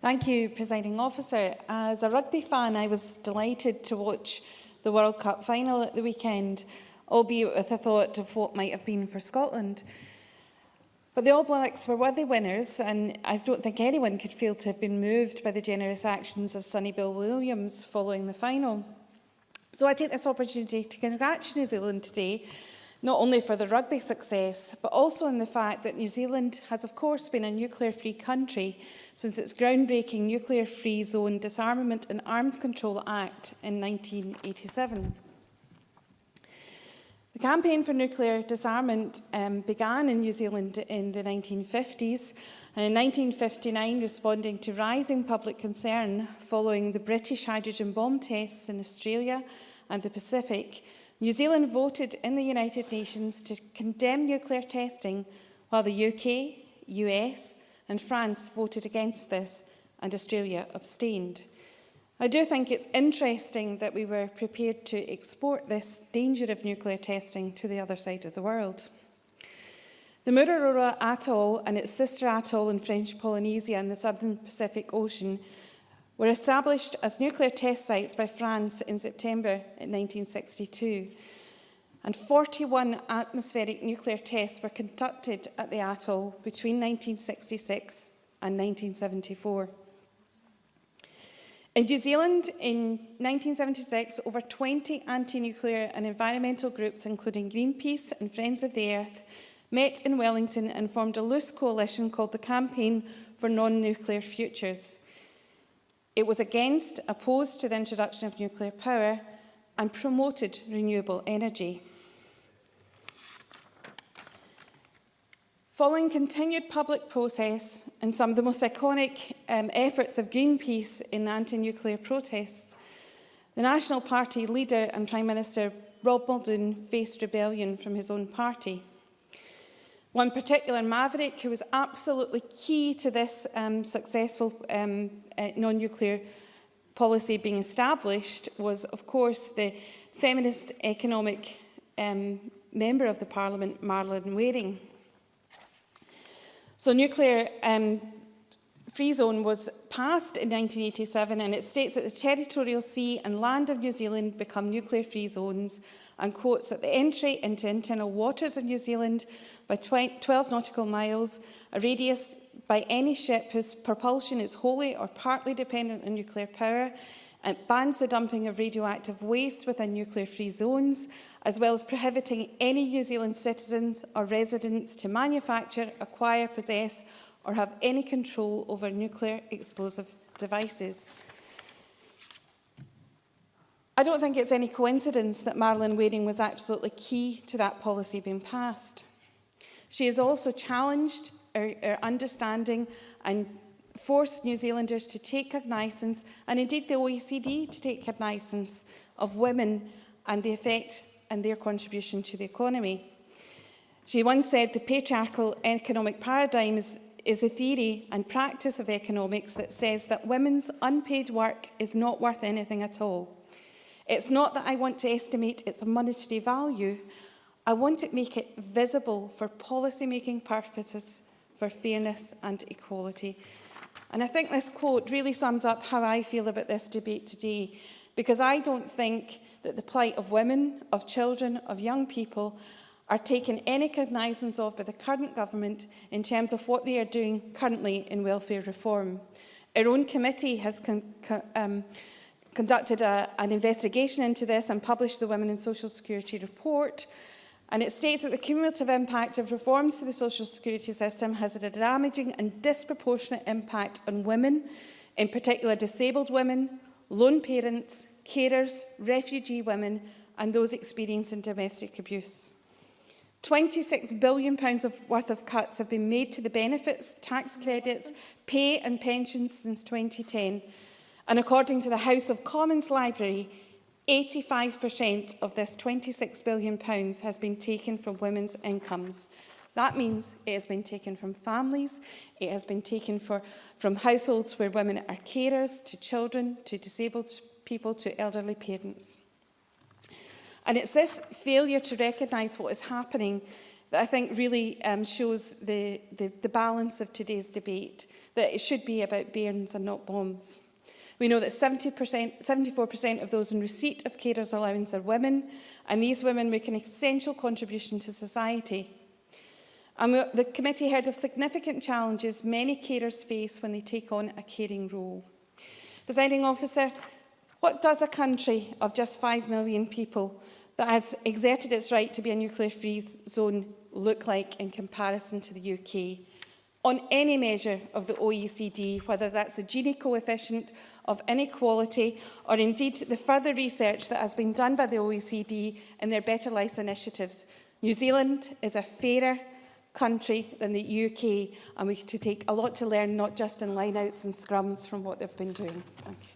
Thank you, Presiding Officer. As a rugby fan, I was delighted to watch the World Cup final at the weekend, albeit with a thought of what might have been for Scotland. But the All Blacks were worthy winners, and I don't think anyone could fail to have been moved by the generous actions of Sonny Bill Williams following the final. So I take this opportunity to congratulate New Zealand today, not only for the rugby success, but also in the fact that New Zealand has, of course, been a nuclear-free country since its groundbreaking Nuclear-Free Zone Disarmament and Arms Control Act in 1987. The campaign for nuclear disarmament began in New Zealand in the 1950s, and in 1959, responding to rising public concern following the British hydrogen bomb tests in Australia and the Pacific, New Zealand voted in the United Nations to condemn nuclear testing, while the UK, US and France voted against this, and Australia abstained. I do think it's interesting that we were prepared to export this danger of nuclear testing to the other side of the world. The Mururoa Atoll and its sister atoll in French Polynesia in the southern Pacific Ocean were established as nuclear test sites by France in September 1962, and 41 atmospheric nuclear tests were conducted at the atoll between 1966 and 1974. In New Zealand, in 1976, over 20 anti-nuclear and environmental groups, including Greenpeace and Friends of the Earth, met in Wellington and formed a loose coalition called the Campaign for Non-Nuclear Futures. It was opposed to the introduction of nuclear power and promoted renewable energy. Following continued public process and some of the most iconic efforts of Greenpeace in the anti-nuclear protests, the National Party leader and Prime Minister Rob Muldoon faced rebellion from his own party. One particular maverick who was absolutely key to this successful non-nuclear policy being established was, of course, the feminist economic member of the Parliament, Marlon Waring. So nuclear-free zone was passed in 1987, and it states that the territorial sea and land of New Zealand become nuclear-free zones, and quotes that the entry into internal waters of New Zealand by 12 nautical miles, a radius by any ship whose propulsion is wholly or partly dependent on nuclear power, and bans the dumping of radioactive waste within nuclear-free zones, as well as prohibiting any New Zealand citizens or residents to manufacture, acquire, possess or have any control over nuclear explosive devices. I don't think it's any coincidence that Marlon Waring was absolutely key to that policy being passed. She has also challenged our understanding and forced New Zealanders to take cognizance, and indeed the OECD to take cognizance of women and the effect and their contribution to the economy. She once said the patriarchal economic paradigm is a theory and practice of economics that says that women's unpaid work is not worth anything at all. It's not that I want to estimate its monetary value, I want to make it visible for policy-making purposes, for fairness and equality. And I think this quote really sums up how I feel about this debate today, because I don't think that the plight of women, of children, of young people are taken any cognizance of by the current government in terms of what they are doing currently in welfare reform. Our own committee has conducted an investigation into this and published the Women in Social Security report. And it states that the cumulative impact of reforms to the social security system has had a damaging and disproportionate impact on women, in particular disabled women, lone parents, carers, refugee women and those experiencing domestic abuse. £26 billion worth of cuts have been made to the benefits, tax credits, pay and pensions since 2010. And according to the House of Commons Library, 85% of this £26 billion has been taken from women's incomes. That means it has been taken from families, it has been taken from households where women are carers, to children, to disabled people, to elderly parents. And it's this failure to recognise what is happening that I think really shows the balance of today's debate, that it should be about bairns and not bombs. We know that 74% of those in receipt of carers allowance are women, and these women make an essential contribution to society. And the committee heard of significant challenges many carers face when they take on a caring role. Presiding Officer, what does a country of just 5 million people that has exerted its right to be a nuclear-free zone look like in comparison to the UK? On any measure of the OECD, whether that's the Gini coefficient of inequality or indeed the further research that has been done by the OECD in their Better Lives initiatives, New Zealand is a fairer country than the UK, and we have to take a lot to learn, not just in line-outs and scrums, from what they've been doing. Thank you.